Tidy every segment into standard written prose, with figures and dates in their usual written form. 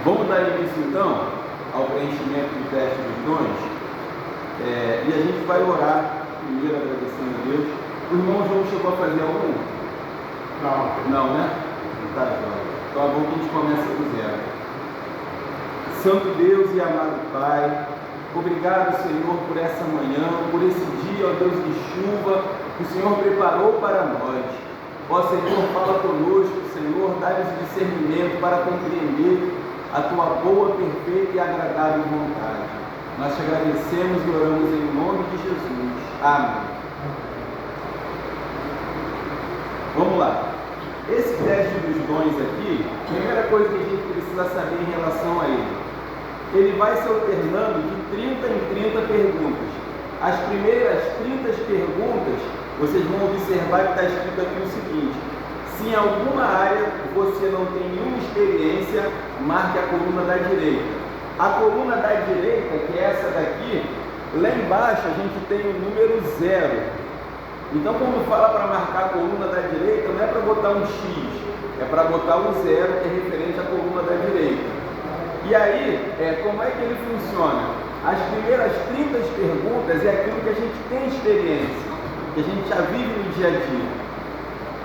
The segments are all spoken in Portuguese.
Vamos dar início então ao preenchimento do teste dos dons, e a gente vai orar primeiro agradecendo a Deus. O irmão João chegou a fazer algum? Não, né? Tá, então é bom que a gente começa do zero. Santo Deus e amado Pai, obrigado, Senhor, por essa manhã, por esse dia, ó Deus, de chuva que o Senhor preparou para nós. Ó Senhor, fala conosco, Senhor, dá-nos discernimento para compreender a Tua boa, perfeita e agradável vontade. Nós te agradecemos e oramos em nome de Jesus. Amém. Vamos lá. Esse teste dos dons aqui, a primeira coisa que a gente precisa saber em relação a ele vai se alternando de 30 em 30 perguntas. As primeiras 30 perguntas, vocês vão observar que está escrito aqui o seguinte: se em alguma área você não tem nenhuma experiência, marque a coluna da direita. A coluna da direita, que é essa daqui, lá embaixo a gente tem o número 0. Então, quando fala para marcar a coluna da direita, não é para botar um X, é para botar um 0, que é referente à coluna da direita. E aí, como é que ele funciona? As primeiras 30 perguntas é aquilo que a gente tem experiência, que a gente já vive no dia a dia.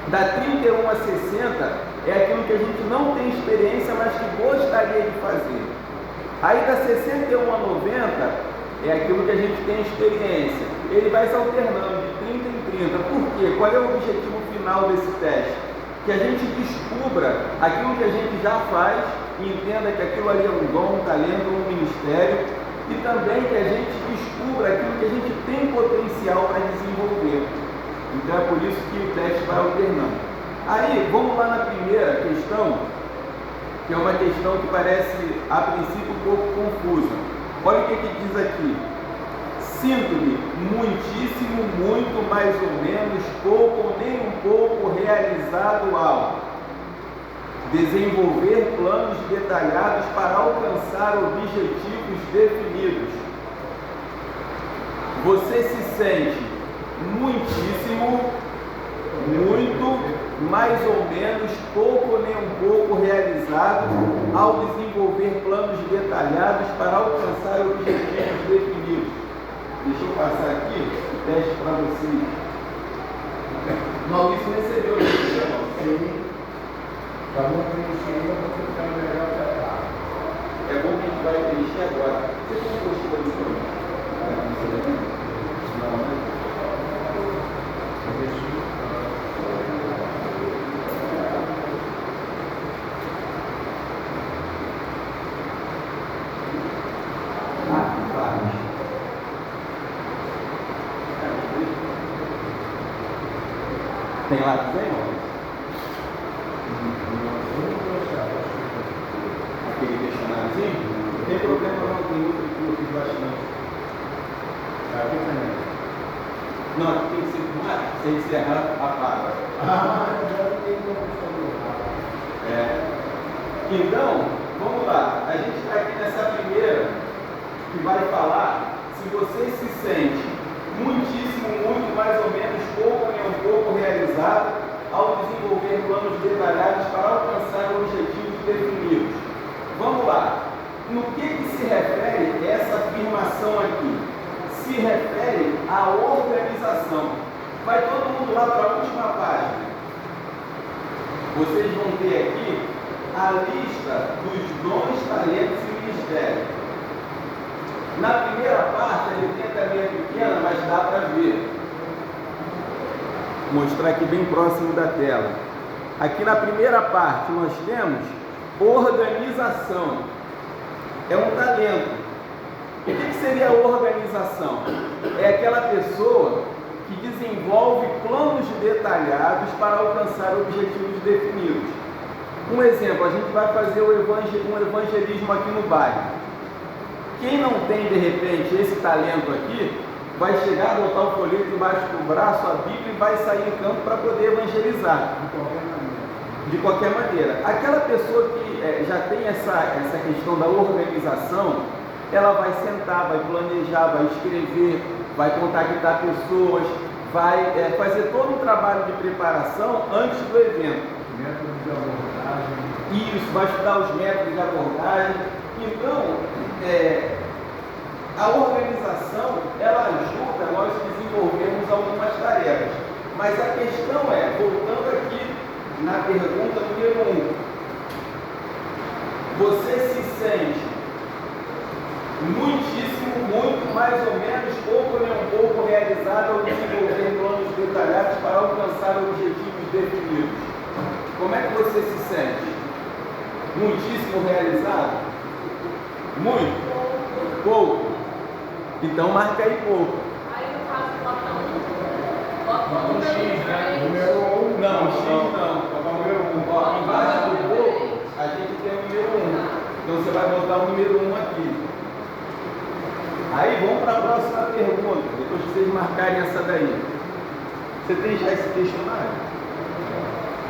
Da 31 a 60 é aquilo que a gente não tem experiência, mas que gostaria de fazer. Aí da 61 a 90 é aquilo que a gente tem experiência. Ele vai se alternando de 30 em 30. Por quê? Qual é o objetivo final desse teste? Que a gente descubra aquilo que a gente já faz e entenda que aquilo ali é um dom, um talento, um ministério, e também que a gente descubra aquilo que a gente tem potencial para desenvolver. Então é por isso que o teste vai alternando. Aí, vamos lá na primeira questão, que é uma questão que parece, a princípio, um pouco confusa. Olha o que diz aqui: sinto-me muitíssimo, muito, mais ou menos, pouco ou nem um pouco realizado ao desenvolver planos detalhados para alcançar objetivos definidos. Você se sente muitíssimo, muito, mais ou menos, pouco ou nem um pouco realizado ao desenvolver planos detalhados para alcançar objetivos definidos. Deixa eu passar aqui o teste para vocês. Maurício recebeu isso, irmão? Sim. Tá bom preencher, eu vou ficar melhor para cá. É bom que a gente vai preencher agora. Você tem um gostinho da lição? Não, né? Tem lápis aí, irmão? Aquele questionáriozinho? Não tem problema não, tem outro aqui, eu fiz bastante. Aqui também. Não, aqui tem que ser filmado, sem encerrar a paga. Já tem como Então, vamos lá. A gente está aqui nessa primeira, que vai falar se você se sente muitíssimo, muito, mais ou menos, pouco nem um pouco realizado ao desenvolver planos detalhados para alcançar objetivos definidos. Vamos lá. No que se refere essa afirmação aqui? Se refere à organização. Vai todo mundo lá para a última página. Vocês vão ter aqui a lista dos dons, talentos e ministérios. Na primeira parte, a letra é meio pequena, mas dá para ver. Vou mostrar aqui bem próximo da tela. Aqui na primeira parte nós temos organização. É um talento. O que seria a organização? É aquela pessoa que desenvolve planos detalhados para alcançar objetivos definidos. Um exemplo, a gente vai fazer um evangelismo aqui no bairro. Quem não tem, de repente, esse talento aqui, vai chegar, botar o folheto embaixo do braço, a Bíblia, e vai sair em campo para poder evangelizar. De qualquer maneira. Aquela pessoa que já tem essa questão da organização, ela vai sentar, vai planejar, vai escrever, vai contactar pessoas, vai fazer todo um trabalho de preparação antes do evento. método de abordagem. Isso, vai estudar os métodos de abordagem. Então, a organização, ela ajuda nós desenvolvermos algumas tarefas. Mas a questão é, voltando aqui na pergunta número 1, você se sente muitíssimo, muito, mais ou menos, pouco nem um pouco realizado ao desenvolver planos detalhados para alcançar objetivos definidos? Como é que você se sente? Muitíssimo realizado? Muito? Pouco? Então marca aí pouco. Aí no caso, Bota um X, né? Número 1. Não, X não. Bota o número 1. Ó, embaixo do pouco, a gente tem o número 1. Então você vai botar o número 1 aqui. Aí vamos para a próxima pergunta, depois que vocês marcarem essa daí. Você tem já esse questionário?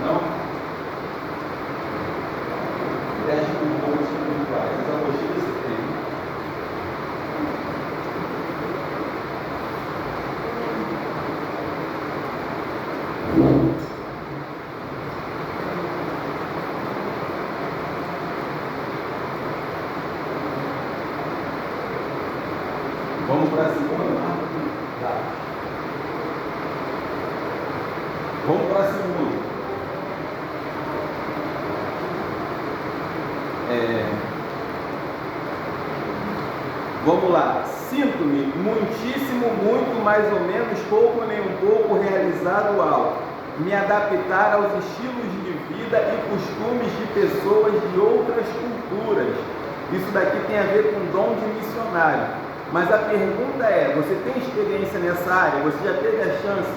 Não? Teste com poucos espirituais. Essa apostila você tem. Vamos para a segunda? Tá. Vamos para a segunda. Vamos lá. Sinto-me muitíssimo, muito, mais ou menos, pouco nem um pouco realizado ao me adaptar aos estilos de vida e costumes de pessoas de outras culturas. Isso daqui tem a ver com dom de missionário. Mas a pergunta é, você tem experiência nessa área? Você já teve a chance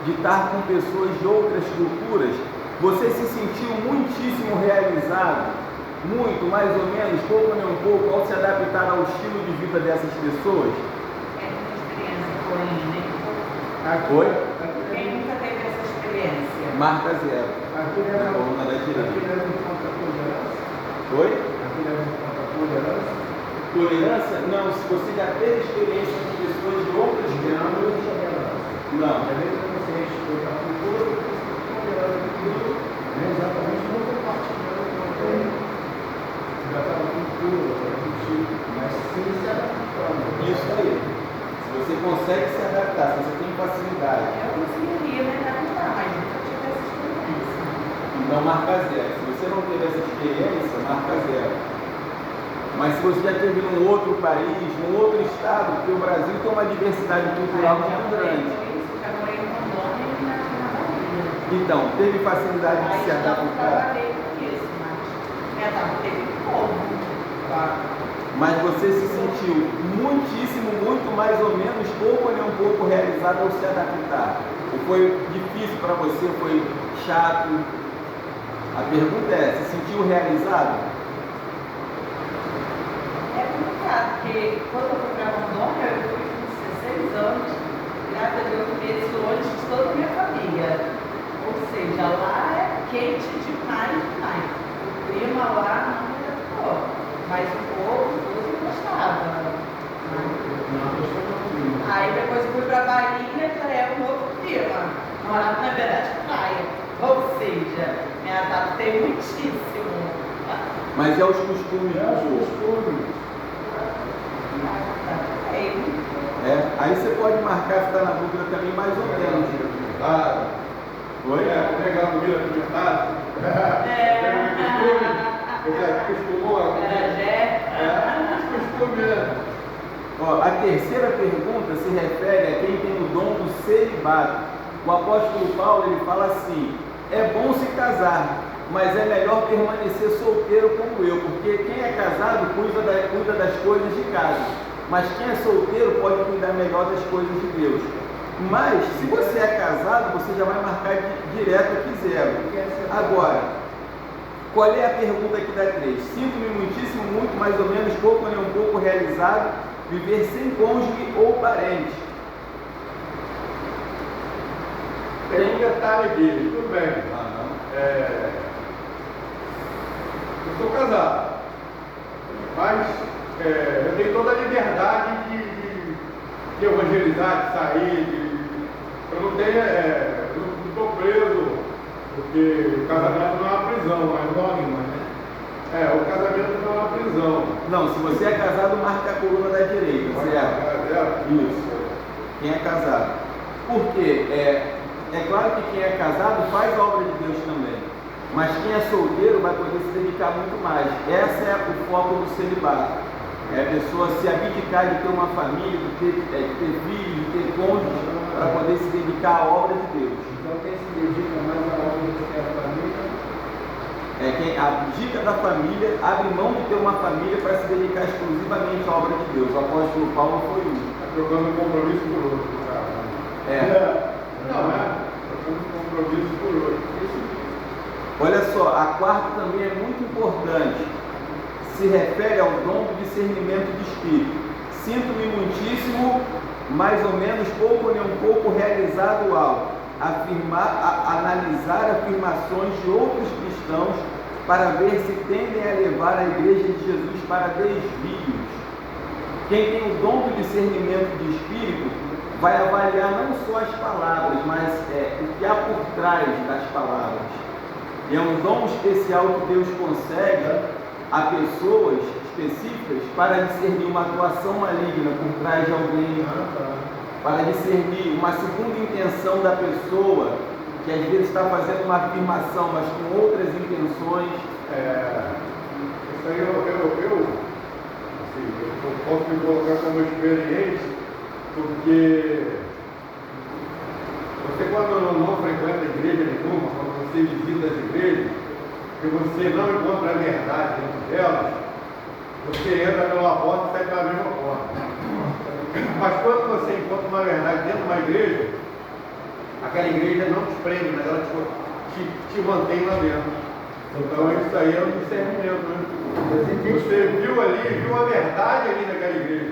de estar com pessoas de outras culturas? Você se sentiu muitíssimo realizado? Muito, mais ou menos, pouco nem um pouco, ao se adaptar ao estilo de vida dessas pessoas? é uma experiência ruim, né? Foi? Quem nunca teve essa experiência? Marca 0. Aqui Na coluna da direita. leva em conta a tolerância. Foi? Aqui leva em conta a tolerância. Tolerância? Não, se você já teve experiência com pessoas de outras culturas. Não. Às vezes você respeita a cultura, você fica tolerando aquilo, né? Exatamente não compartilhando com alguém. Já está na cultura, contigo, mas sim se adaptando. Isso aí. Se você consegue se adaptar, se você tem facilidade. Eu conseguiria me adaptar, mas nunca tive essa experiência. Então marca 0. Se você não teve essa experiência, marca 0. Mas se você já teve num outro país, num outro estado, porque o Brasil tem uma diversidade cultural muito grande. Já morei em Rondônia e na Bahia. Então, teve facilidade de Aí se eu não adaptar. trabalhei com isso, mas me adaptei com pouco. Mas você se sentiu muitíssimo, muito, mais ou menos, pouco ou nem um pouco realizado ao se adaptar? Ou foi difícil para você? Foi chato? A pergunta é, se sentiu realizado? É complicado, porque quando eu fui para Rondônia, eu fui com 16 anos, graças a Deus eu conheço longe de toda a minha família. Ou seja, lá é quente demais, demais. O clima lá não me adaptou, mas o povo, tudo eu gostava. Aí depois eu fui para Bahia, já era um outro clima. Morava na beira de praia. Ou seja, me adaptei muitíssimo. Mas é os costumes do povo. Aí você pode marcar, se está na dúvida também, mais ou menos. Oi? Pegar a comida apimentada. Costumou a costume. Ó, a terceira pergunta se refere a quem tem o dom do celibato. O apóstolo Paulo ele fala assim: é bom se casar, mas é melhor permanecer solteiro como eu, porque quem é casado cuida das coisas de casa, mas quem é solteiro pode cuidar melhor das coisas de Deus. Mas se você é casado, você já vai marcar direto aqui 0. Agora, qual é a pergunta aqui da 3? Sinto-me muitíssimo, muito, mais ou menos, pouco nem um pouco realizado, viver sem cônjuge ou parente. Tem um detalhe aqui, tudo bem. Eu sou casado, mas eu tenho toda a liberdade de evangelizar, de sair, eu não estou preso, porque o casamento não é uma prisão. prisão, mas não anima, né? O casamento não é uma prisão. Não, se você é casado, marca a coluna da direita, certo? Isso. Quem é casado. Por quê? É claro que quem é casado faz a obra de Deus também. Mas quem é solteiro vai poder se dedicar muito mais. Esse é o foco do celibato. É a pessoa se abdicar de ter uma família, de ter filhos, de ter cônjuge, para poder se dedicar à obra de Deus. Então quem se dedica mais à obra do que a família? Quem abdica da família, abre mão de ter uma família para se dedicar exclusivamente à obra de Deus. O apóstolo Paulo foi um. Está trocando um compromisso por outro, cara. Trocando um compromisso por outro. Olha só, a quarta também é muito importante. Se refere ao dom do discernimento de espírito. Sinto-me muitíssimo, mais ou menos, pouco nem um pouco realizado ao analisar afirmações de outros cristãos para ver se tendem a levar a Igreja de Jesus para desvios. Quem tem o dom do discernimento de espírito vai avaliar não só as palavras, mas o que há por trás das palavras. E é um dom especial que Deus concede a pessoas específicas para discernir uma atuação maligna por trás de alguém, para discernir uma segunda intenção da pessoa, que às vezes está fazendo uma afirmação, mas com outras intenções. Isso aí eu posso me colocar como experiente, porque você, quando não frequenta igreja nenhuma, quando você visita as igrejas, que você não encontra a verdade dentro delas, você entra pela porta e sai pela mesma porta. Mas quando você encontra uma verdade dentro de uma igreja, aquela igreja não te prende, mas ela te mantém lá dentro. Então isso aí é um discernimento, né? Você viu a verdade ali naquela igreja.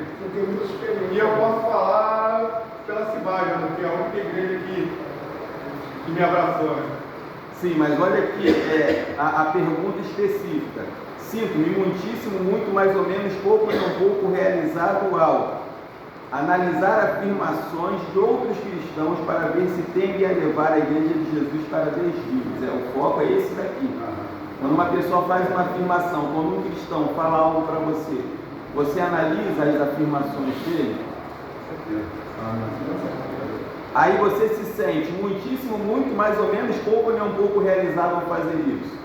E eu posso falar pela Cibaja, porque é a única igreja que me abraçou. Né? Sim, mas olha aqui a pergunta específica. Sinto-me muitíssimo, muito, mais ou menos, pouco nem um pouco realizado ao analisar afirmações de outros cristãos para ver se tendem a levar a Igreja de Jesus para desvios. O foco é esse daqui. Quando uma pessoa faz uma afirmação, quando um cristão fala algo para você, você analisa as afirmações dele? Aí você se sente muitíssimo, muito, mais ou menos, pouco nem um pouco realizado ao fazer isso.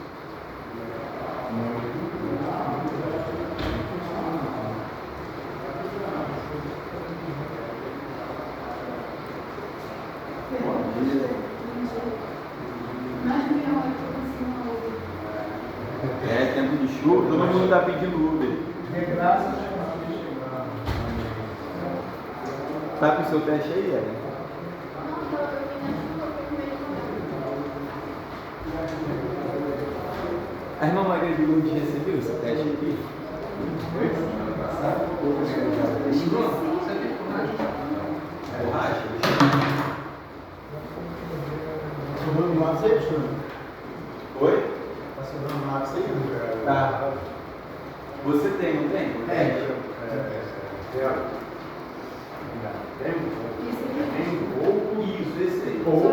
Tempo de chuva, todo mundo está pedindo Uber. Tá com o seu teste aí, Ellen? A irmã Maria de Lourdes recebeu esse teste aqui? Foi? Semana passada? Borracha? Sobrando lá, você achou? Oi? Tá sobrando lá, você achou? Tá. Você tem, não tem? Tem um pouco. Isso, esse aí. Pouco.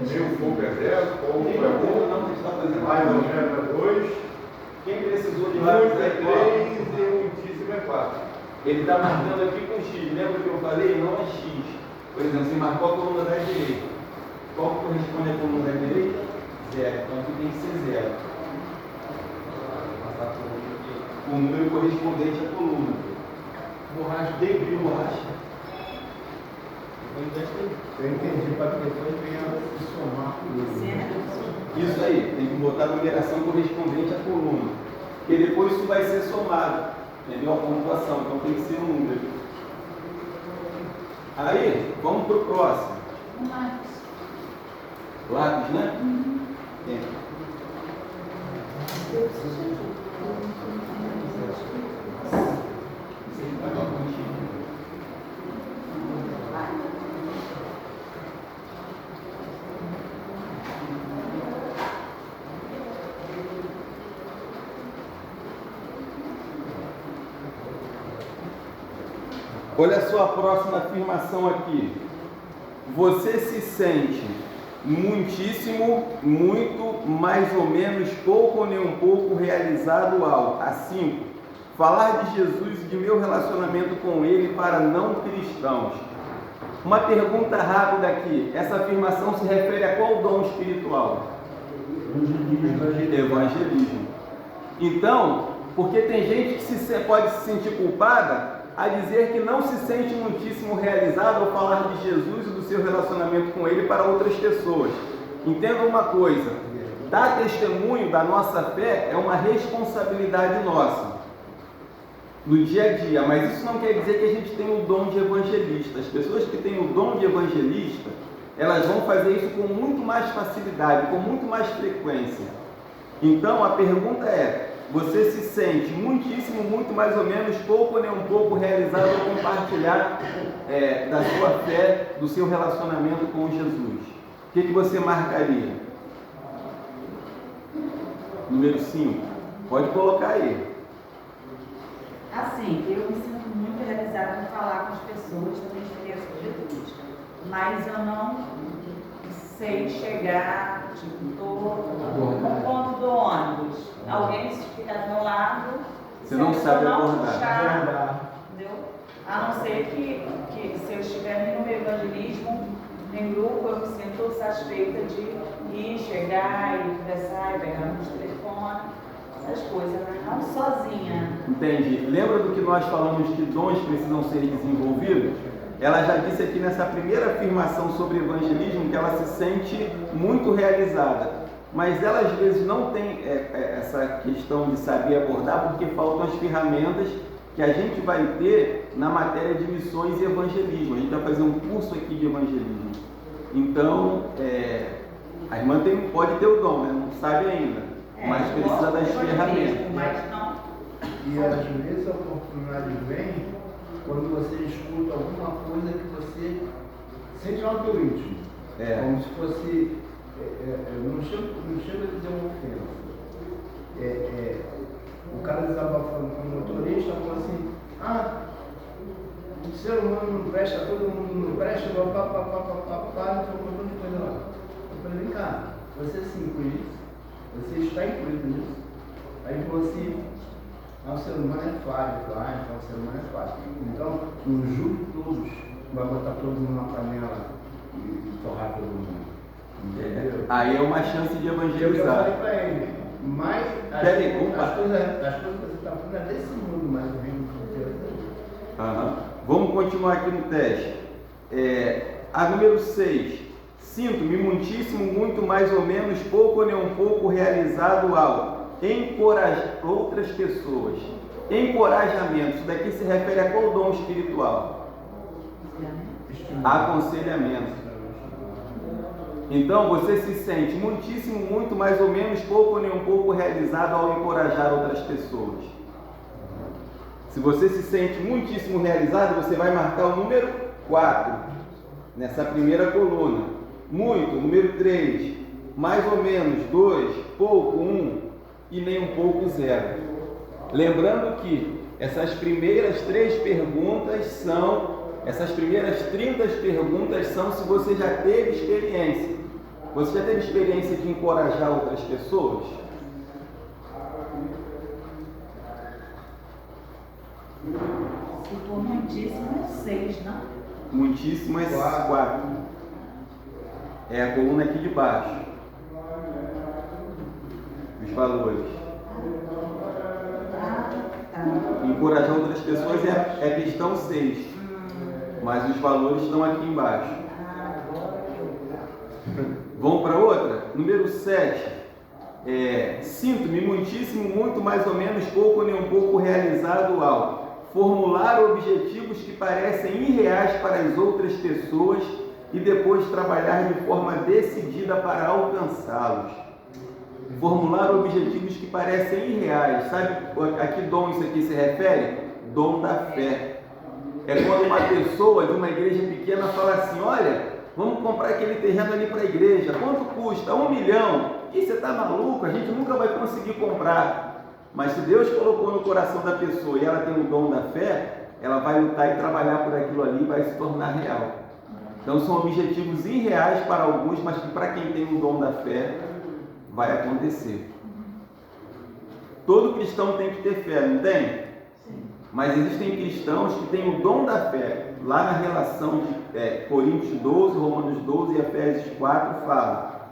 Tem um pouco é 10, pouco é 1. Não, a gente está fazendo Mais ou menos 2. Quem precisou de Muito lápis é aí, 3 e muitíssimo é 4. ele está marcando aqui com X. Lembra que eu falei? Não é X. Por exemplo, você marcou a coluna da direita. Qual que corresponde à coluna da direita? 0. Então aqui tem que ser 0. O número correspondente à coluna. Borracha, debris, borracha. Eu entendi, para que depois venha somar tudo. Isso aí, tem que botar a numeração correspondente à coluna. Porque depois isso vai ser somado. Entendeu? A pontuação, então tem que ser um número. Aí, vamos para o próximo. Lápis, né? Tem. Olha só a próxima afirmação aqui. Você se sente muitíssimo, muito, mais ou menos, pouco ou nem um pouco, realizado algo. A 5. Falar de Jesus e de meu relacionamento com Ele para não cristãos. Uma pergunta rápida aqui. Essa afirmação se refere a qual dom espiritual? Evangelismo. Então, porque tem gente que pode se sentir culpada a dizer que não se sente muitíssimo realizado ao falar de Jesus e do seu relacionamento com Ele para outras pessoas. Entenda uma coisa, dar testemunho da nossa fé é uma responsabilidade nossa, no dia a dia, mas isso não quer dizer que a gente tem o dom de evangelista. As pessoas que têm o dom de evangelista, elas vão fazer isso com muito mais facilidade, com muito mais frequência. Então a pergunta é: você se sente muitíssimo, muito, mais ou menos, pouco nem um pouco realizado ao compartilhar da sua fé, do seu relacionamento com Jesus? O que você marcaria? Número 5. Pode colocar aí. Assim, eu me sinto muito realizada em falar com as pessoas da minha experiência de Jesus, mas eu não sei chegar, tipo, no ponto do ônibus, alguém fica do meu lado, você não sabe abordar, entendeu? A não ser que se eu estiver no evangelismo, em grupo, eu me sinto satisfeita de ir, chegar e conversar, e pegar no telefone, essas coisas, né? Não sozinha. Entendi. Lembra do que nós falamos que dons precisam ser desenvolvidos? Ela já disse aqui nessa primeira afirmação sobre evangelismo que ela se sente muito realizada, mas ela às vezes não tem essa questão de saber abordar porque faltam as ferramentas que a gente vai ter na matéria de missões e evangelismo. A gente vai fazer um curso aqui de evangelismo. Então, a irmã pode ter o dom, né? Não sabe ainda, mas precisa das ferramentas. Mas não. E às vezes a oportunidade vem quando você escuta alguma coisa que você sente no teu íntimo. Como se fosse, não chega a dizer uma ofensa. O cara desabafando com o motorista, falou assim: o ser humano não presta, todo mundo não presta, então um monte de coisa lá. Eu falei: vem cá, você se inclui nisso? Você está incluído nisso? Aí ele falou assim: o ser humano é falho. Então o ser humano é falho. Então, não julgue todos, vai botar todo mundo na panela e torrar todo mundo. Entendeu? Aí é uma chance de evangelizar. Eu falei para ele, mas as coisas que você está falando é desse mundo, mas o reino de Deus é Deus. Vamos continuar aqui no teste. A número 6. Sinto-me muitíssimo, muito, mais ou menos, pouco ou nem um pouco realizado ao encorajar outras pessoas. Encorajamento. Isso daqui se refere a qual dom espiritual? Aconselhamento. Então você se sente muitíssimo, muito, mais ou menos, pouco ou nem um pouco realizado ao encorajar outras pessoas. Se você se sente muitíssimo realizado, você vai marcar o número 4 nessa primeira coluna. Muito, número 3, mais ou menos 2, pouco 1 e nem um pouco 0. Lembrando que essas primeiras 3 perguntas essas primeiras 30 perguntas são se você já teve experiência. Você já teve experiência de encorajar outras pessoas? Se for muitíssimo, é 6, não? Muitíssimo é 4. É a coluna aqui de baixo. Os valores. Encorajar outras pessoas é a questão 6. Mas os valores estão aqui embaixo. Vamos para outra? Número 7. Sinto-me muitíssimo, muito, mais ou menos, pouco ou nem um pouco realizado ao formular objetivos que parecem irreais para as outras pessoas e depois trabalhar de forma decidida para alcançá-los. Formular objetivos que parecem irreais. Sabe a que dom isso aqui se refere? Dom da fé. É quando uma pessoa de uma igreja pequena fala assim: olha, vamos comprar aquele terreno ali para a igreja. Quanto custa? 1 milhão. E você está maluco? A gente nunca vai conseguir comprar. Mas se Deus colocou no coração da pessoa e ela tem o dom da fé, ela vai lutar e trabalhar por aquilo ali e vai se tornar real. Então são objetivos irreais para alguns, mas que para quem tem o dom da fé, vai acontecer. Todo cristão tem que ter fé, não tem? Sim. Mas existem cristãos que têm o dom da fé. Lá na relação de Coríntios 12, Romanos 12 e Efésios 4 fala: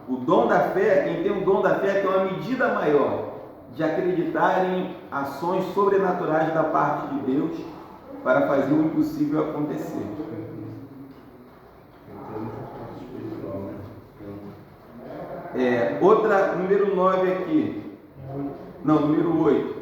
o dom da fé, quem tem o dom da fé tem uma medida maior de acreditar em ações sobrenaturais da parte de Deus para fazer o impossível acontecer. Outra, número 9 aqui. Não, número 8.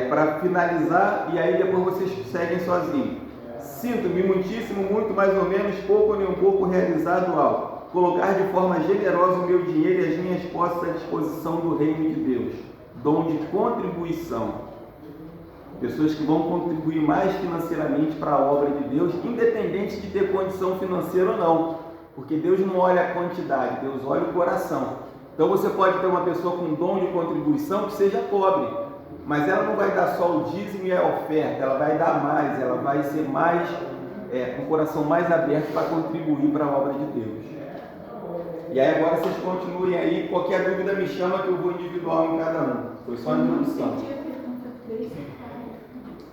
Para finalizar, e aí depois vocês seguem sozinhos. Sinto-me muitíssimo, muito mais ou menos, pouco nem um pouco realizado ao colocar de forma generosa o meu dinheiro e as minhas posses à disposição do reino de Deus. Dom de contribuição. Pessoas que vão contribuir mais financeiramente para a obra de Deus, independente de ter condição financeira ou não. Porque Deus não olha a quantidade, Deus olha o coração. Então você pode ter uma pessoa com dom de contribuição que seja pobre, mas ela não vai dar só o dízimo e a oferta, ela vai dar mais, ela vai ser mais, com o coração mais aberto para contribuir para a obra de Deus. E aí agora vocês continuem aí, qualquer dúvida me chama que eu vou individual em cada um. Foi só a introdução.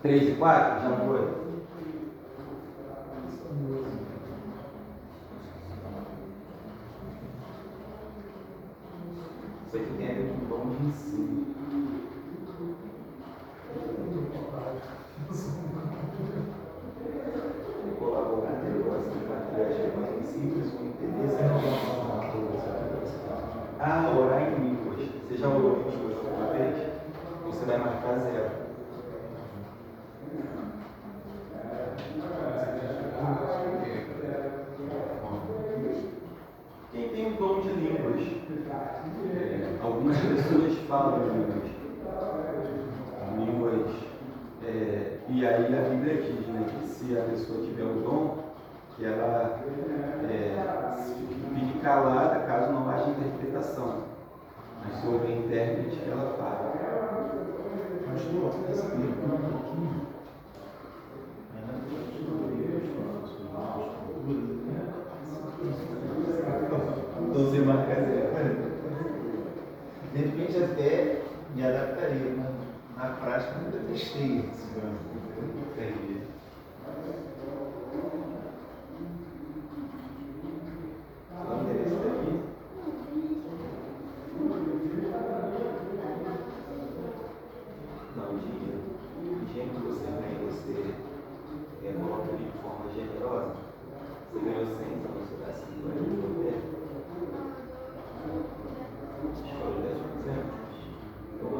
3 e 4? Já foi. Isso aqui tem a ver com dom de ensino. Colaborar no negócio de materiais mais simples, com interesse orar em línguas. Você já orou em línguas alguma vez? Você vai marcar 0. Quem tem o dom de línguas? Algumas pessoas falam línguas, e aí a Bíblia diz, né, que se a pessoa tiver o dom, que ela fique calada caso não haja interpretação, mas se houver intérprete, ela fala. Então você marca 0. De repente até me adaptaria, mas na prática nunca testei isso. Entendi. Vamos ver esse daqui. Não, o dinheiro que você ganha, você coloca ele de forma generosa. Você ganhou 100, então você dá 50. Escolhe 10%. Então,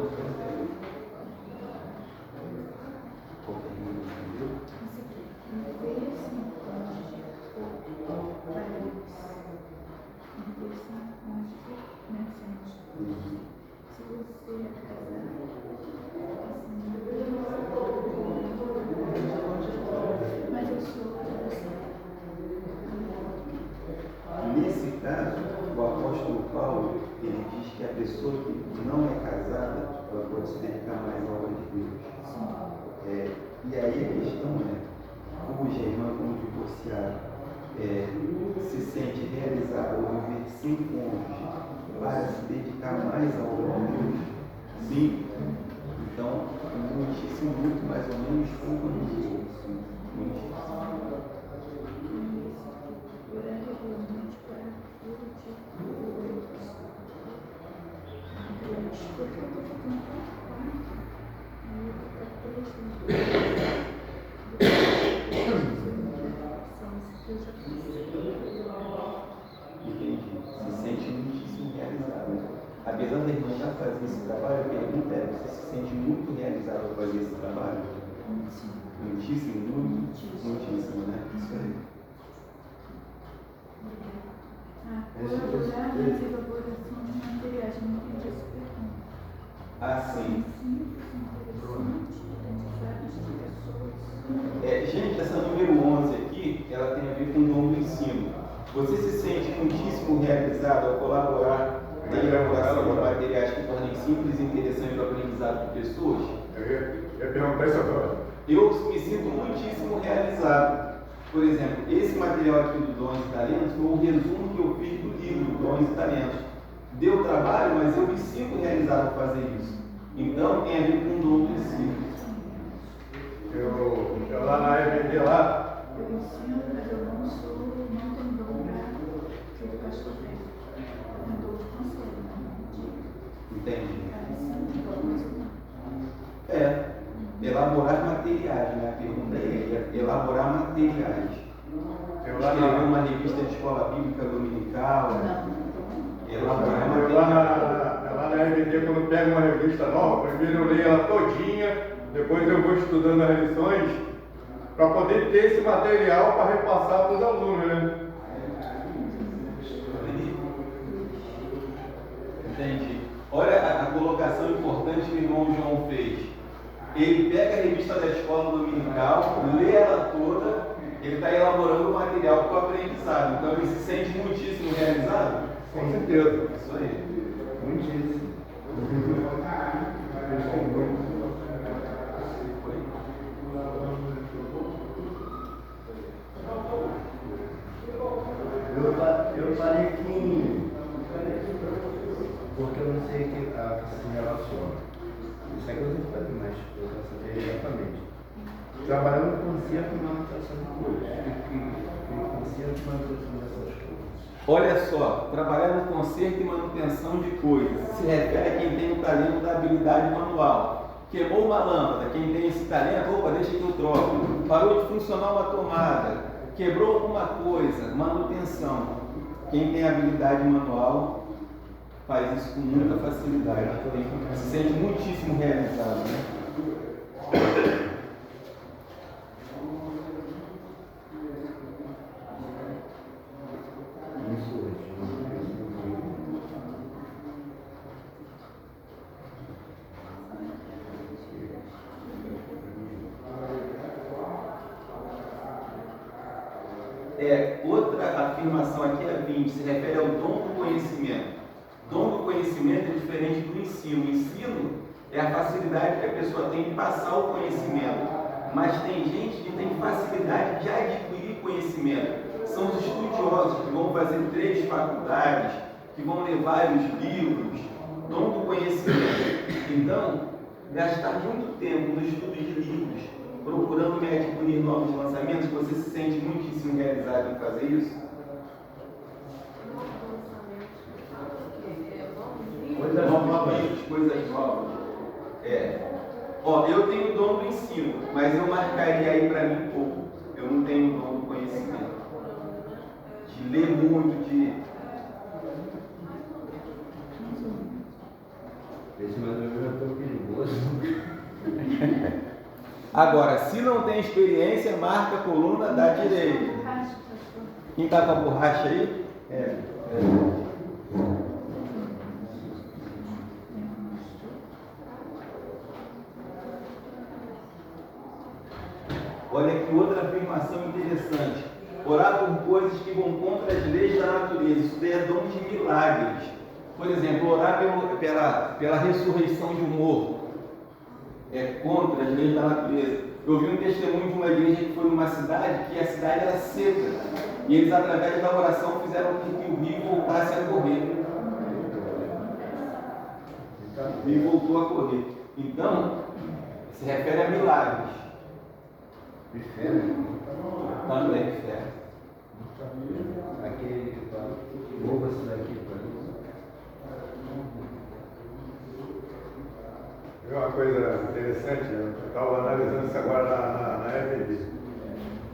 mais 10%. Nesse caso, o apóstolo Paulo, ele diz que a pessoa que não é casada, ela pode se dedicar mais à obra de Deus. E aí a questão como germano, como divorciado, se sente realizado ao viver sem cônjuge para se dedicar mais à obra de Deus? Sim. Então, muitíssimo, muito mais ou menos, pouco nos outros. Muitíssimo. Entendi. Se sente muitíssimo realizado. Apesar da irmã já fazer esse trabalho, a pergunta é: você se sente muito realizado ao fazer esse trabalho? Muitíssimo, muitíssimo, né? Isso aí. Sim. Gente, essa número 11 aqui, ela tem a ver com o dom do ensino. Você se sente muitíssimo realizado ao colaborar na elaboração de materiais que tornem simples e interessantes o aprendizado de pessoas? Eu ia perguntar isso agora. Eu me sinto muitíssimo realizado. Por exemplo, esse material aqui do Dons e Talentos foi um resumo que eu fiz do livro Dons e Talentos. Deu trabalho, mas eu me sinto realizado ao fazer isso. Então tem a ver com o dom do ensino. Eu lá na EBD lá. Eu ensino, mas eu não tenho dom para ser pastor. Eu não dou de conselho, não. Entendi. É, Elaborar materiais, né? A pergunta é elaborar materiais. Eu lá Escrever uma revista de escola bíblica dominical. Elaborar Eu materiais. lá na EBD, quando pego uma revista nova, primeiro eu leio ela todinha, depois eu vou estudando as lições, para poder ter esse material para repassar para os alunos, né? Entendi. Olha a colocação importante que o irmão João fez. Ele pega a revista da escola dominical, lê ela toda, ele está elaborando o material para o aprendizado. Então ele se sente muitíssimo realizado. Com certeza. Isso aí. Muitíssimo. Eu falei que porque eu não sei que se relaciona. Isso é que eu não falei, mas eu quero saber exatamente. Trabalhando com conserto e manutenção de coisas. Que conserto e manutenção dessas coisas. Olha só, trabalhar no conserto e manutenção de coisas se refere a quem tem o talento da habilidade manual. Queimou uma lâmpada, quem tem esse talento, opa, deixa que eu troco. Parou de funcionar uma tomada, quebrou alguma coisa, manutenção. Quem tem habilidade manual faz isso com muita facilidade, se sente muitíssimo realizado, né? Outra afirmação aqui é 20, se refere ao dom do conhecimento. Dom do conhecimento é diferente do ensino. O ensino é a facilidade que a pessoa tem de passar o conhecimento, mas tem gente que tem facilidade de adquirir conhecimento. São os estudiosos que vão fazer 3 faculdades, que vão ler vários livros. Dom do conhecimento. Então, gastar muito tempo no estudo de livros, procurando me adquirir novos lançamentos, você se sente muitíssimo realizado em fazer isso? Coisas novas. Coisas novas. Eu tenho o dom do ensino, mas eu marcaria aí para mim pouco. Eu não tenho o dom do conhecimento. De ler muito, Esse manual é tão perigoso. Agora, se não tem experiência, marca a coluna da direita. Quem está com a borracha aí? Olha que outra afirmação interessante. Orar por coisas que vão contra as leis da natureza. Isso daí é dom de milagres. Por exemplo, orar pela ressurreição de um morto. É contra as leis da natureza. Eu vi um testemunho de uma igreja que foi numa cidade que a cidade era seca. E eles, através da oração, fizeram com que o rio voltasse a correr. O rio voltou a correr. Então, se refere a milagres. Também fé. Aquele que fala, mova-se daqui para isso. Uma coisa interessante, eu estava analisando isso agora na EBD.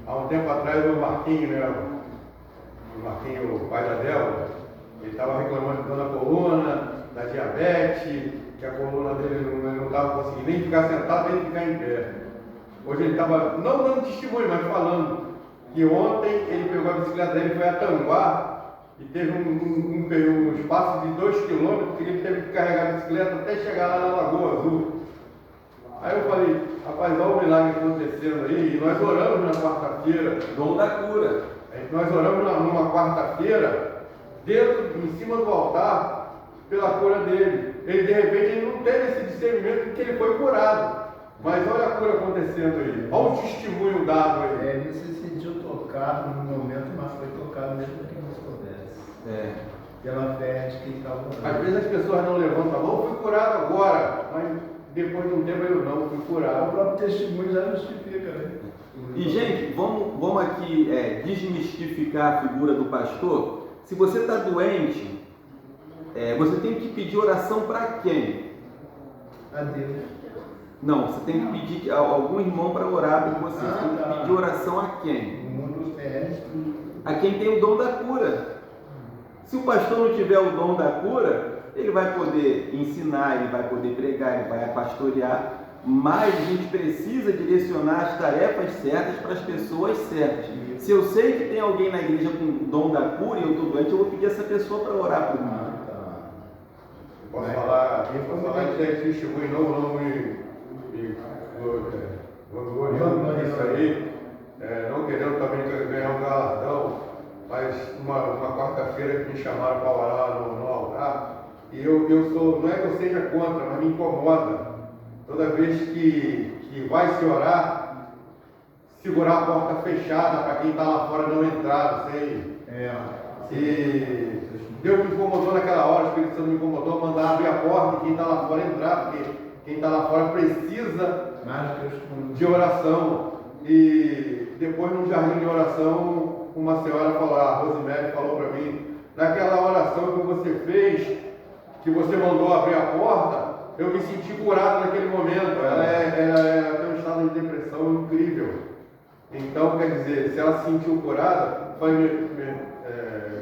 Há um tempo atrás o Marquinho, o pai da Débora, ele estava reclamando de dor na coluna, da diabetes, que a coluna dele não estava conseguindo nem ficar sentado nem ficar em pé. Hoje ele estava, não dando testemunho, mas falando que ontem ele pegou a bicicleta dele, foi a Tanguá e teve um espaço de 2 quilômetros que ele teve que carregar a bicicleta até chegar lá na Lagoa Azul. Aí eu falei, rapaz, olha o milagre acontecendo aí, e nós oramos na quarta-feira. Dom da cura. Nós oramos numa quarta-feira, em cima do altar, pela cura dele. Ele, de repente, ele não teve esse discernimento de que ele foi curado. Mas olha a cura acontecendo aí. Olha o testemunho dado aí. Ele se sentiu tocado. tocado no momento, mas foi tocado mesmo que não soubesse. Pela fé de quem estava orando. Às vezes as pessoas não levantam a mão, fui curado agora, mas depois de um tempo eu não fui O curado. próprio testemunho já justifica, né? E, gente, vamos aqui desmistificar a figura do pastor. Se você está doente, você tem que pedir oração para quem? A Deus. Não, você tem que pedir a algum irmão para orar por você. Você tem que pedir oração a quem? O mundo terrestre. A quem tem o dom da cura. Se o pastor não tiver o dom da cura, ele vai poder ensinar, ele vai poder pregar, ele vai pastorear, mas a gente precisa direcionar as tarefas certas para as pessoas certas. Se eu sei que tem alguém na igreja com o dom da cura e eu estou doente, eu vou pedir essa pessoa para orar por mim. Posso falar de testemunho, não me vangloriando isso aí, não querendo também ganhar um galardão, mas uma quarta-feira que me chamaram para orar no altar, e eu sou, não é que eu seja contra, mas me incomoda. Toda vez que vai se orar, segurar a porta fechada para quem está lá fora não entrar, não sei. E Deus me incomodou naquela hora, o Espírito Santo me incomodou, mandar abrir a porta e quem está lá fora entrar, porque quem está lá fora precisa de oração. E depois, no jardim de oração, uma senhora falou, a Rosemary falou para mim, naquela oração que você fez, que você mandou abrir a porta, eu me senti curado naquele momento. Ela tem um estado de depressão incrível. Então, quer dizer, se ela se sentiu curada, foi minha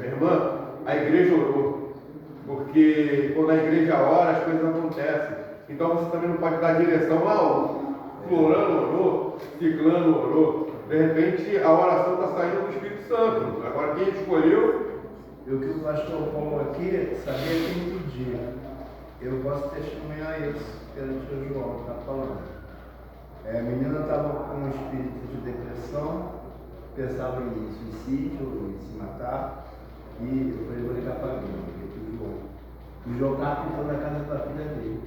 irmã, a igreja orou. Porque quando a igreja ora, as coisas acontecem. Então você também não pode dar direção, o fulano orou, ciclano orou. De repente a oração está saindo do Espírito Santo. Agora quem escolheu. E o que o pastor Paulo aqui sabia quem pedir. Eu posso testemunhar isso, pelo que o João está falando. A menina estava com um espírito de depressão, pensava em suicídio, em se matar, e eu falei, vou ligar para mim, o João estava pintando a casa da filha dele.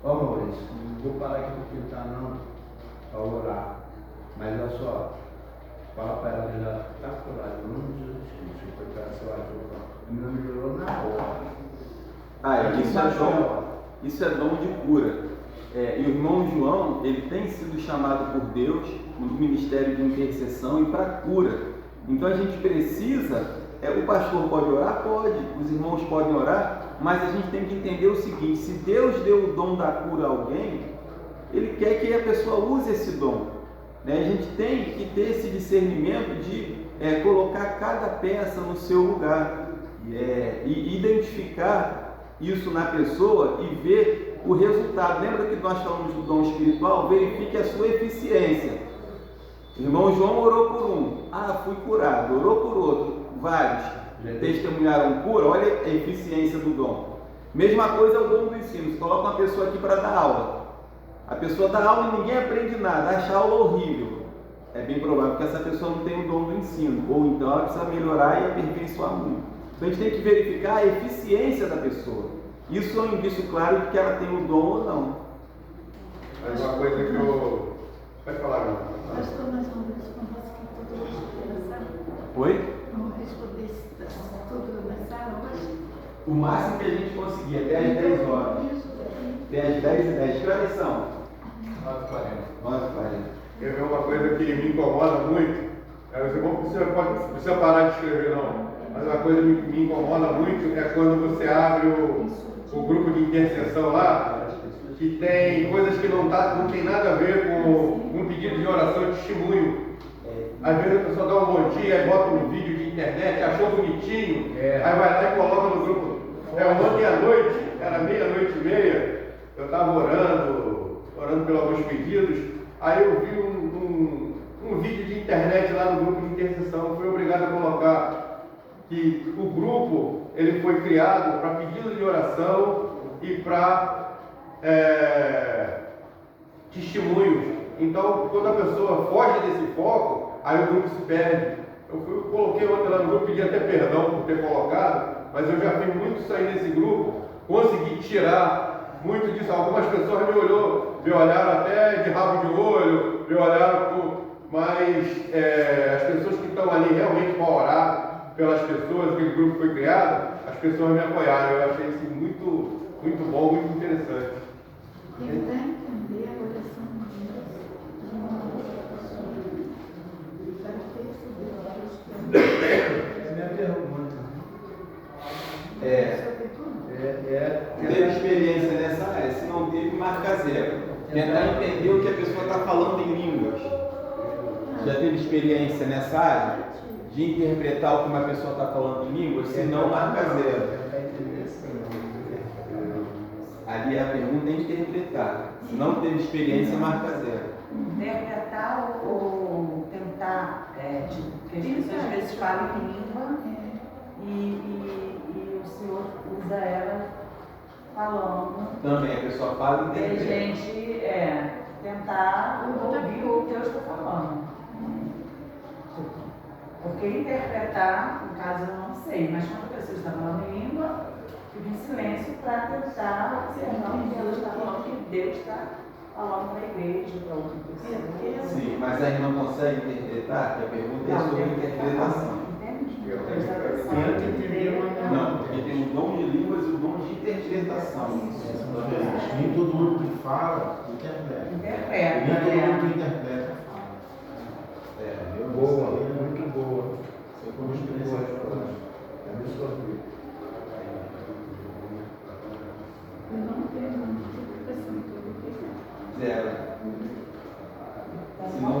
Ó, Maurício, não vou parar aqui para pintar não, para orar. Mas olha só, fala para ela, já está curada, em nome de Jesus Cristo, foi para a sua ajuda. A menina melhorou na hora. Isso é dom de cura. E o irmão João, ele tem sido chamado por Deus no ministério de intercessão e para cura. Então a gente precisa, o pastor pode orar? Pode, os irmãos podem orar, mas a gente tem que entender o seguinte, se Deus deu o dom da cura a alguém, Ele quer que a pessoa use esse dom. A gente tem que ter esse discernimento de colocar cada peça no seu lugar e identificar isso na pessoa e ver o resultado. Lembra que nós falamos do dom espiritual? Verifique a sua eficiência. O irmão João orou por um, fui curado, orou por outro, vários testemunharam cura. Olha a eficiência do dom. Mesma coisa é o dom do ensino. Você coloca uma pessoa aqui para dar aula, a pessoa dá aula e ninguém aprende nada, acha a aula horrível. É bem provável que essa pessoa não tenha o dom do ensino, ou então ela precisa melhorar e aperfeiçoar muito. Então a gente tem que verificar a eficiência da pessoa. Isso é um indício claro de que ela tem o dom ou não. Mas uma coisa que eu... Pode falar, não? Pastor, nós vamos responder tudo hoje nessa. Oi? Vamos responder tudo nessa hoje. O máximo que a gente conseguir, até às 10 horas. Até às 10h10. Que horas são? 9h40. Quer ver uma coisa que me incomoda muito? Você não precisa parar de escrever, não. Mas uma coisa que me incomoda muito é quando você abre o grupo de intercessão lá, que tem coisas que não tem nada a ver com um pedido de oração e testemunho. Às vezes a pessoa dá um bom dia, aí bota um vídeo de internet, achou bonitinho, aí vai lá e coloca no grupo. Ontem à noite, era 00:30, eu estava orando pelos alguns pedidos, aí eu vi um vídeo de internet lá no grupo de intercessão. Fui obrigado a colocar que o grupo ele foi criado para pedido de oração e para testemunhos. Então, quando a pessoa foge desse foco, aí o grupo se perde. Eu coloquei ontem lá no grupo, pedi até perdão por ter colocado, mas eu já fiz muito isso aí nesse grupo, consegui tirar muito disso. Algumas pessoas me olharam até de rabo de olho, me olharam mas as pessoas que estão ali realmente para orar pelas pessoas, aquele grupo foi criado, as pessoas me apoiaram. Eu achei isso muito, muito bom, muito interessante. Tentar entender a oração de Deus de uma outra pessoa para perceber É a minha pergunta. Teve experiência nessa área? Se não teve, marca zero. Tentar entender o que a pessoa está falando em línguas. Já teve experiência nessa área? De interpretar o que uma pessoa está falando em línguas? Se não, marca zero. Ali a pergunta é interpretar. Se não teve experiência, marca zero. Interpretar ou tentar, porque as pessoas às vezes falam em língua e o Senhor usa ela falando. Também a pessoa fala e E a interpreta. gente tentar ouvir o que Deus está falando. Porque interpretar, no caso eu não sei, mas quando a pessoa está falando em língua, fica em silêncio para tentar observar o que Deus está falando, que Deus está falando para a igreja, para outra pessoa. Sim, mas aí não consegue interpretar, porque a pergunta é sobre interpretação. Não, porque tem o dom de línguas e o dom de interpretação. Nem todo mundo que fala interpreta. Nem todo mundo que interpreta fala. Boa, muito boa. Muito boa. É isso que eu vi. Eu não tenho uma interpretação, Zero. Se não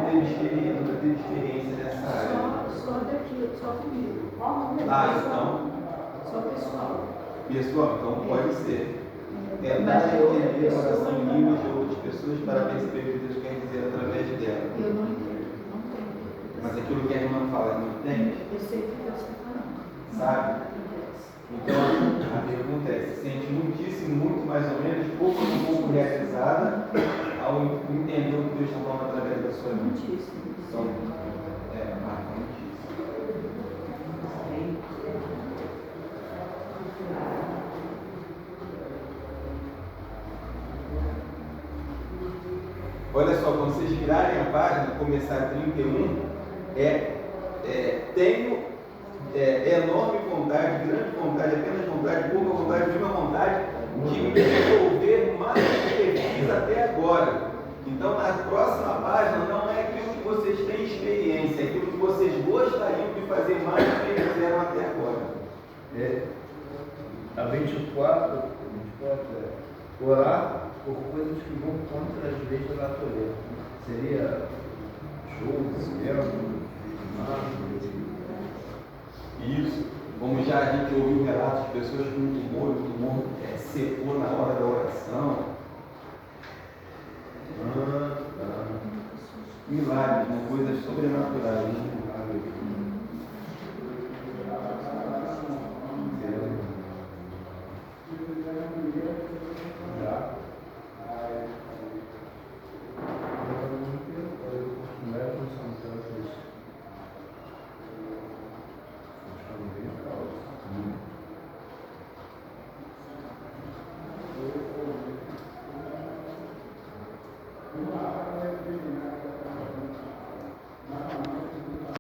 teve experiência nessa área. só daqui, só comigo. Então, Só pessoal. pessoal, então pode ser. Tentar entender a oração em línguas de outras pessoas para perceber o que Deus quer dizer através dela. Eu não entendo, não tenho interpretação. Mas aquilo que a irmã fala, não entende? Eu sei o que Deus está falando. Sabe? Não interessa. Então, a pergunta é, se sente muitíssimo, muito mais ou menos, pouco realizada ao entender o que Deus está falando através da sua vida. Muitíssimo. Então, marca muitíssimo. Olha só, quando vocês virarem a página, começar 31, tenho enorme vontade, grande vontade, apenas vontade, pouca vontade, nenhuma vontade de me desenvolver mais do que fiz até agora. Então, na próxima página, não é aquilo que vocês têm experiência, é aquilo que vocês gostariam de fazer mais do que fizeram até agora. A 24 é orar por coisas que vão contra as leis da natureza. Seria shows, eventos, Isso, como já a gente ouviu relatos de pessoas com tumor, o tumor secou na hora da oração. Milagres, né? Coisas sobrenaturais. Né?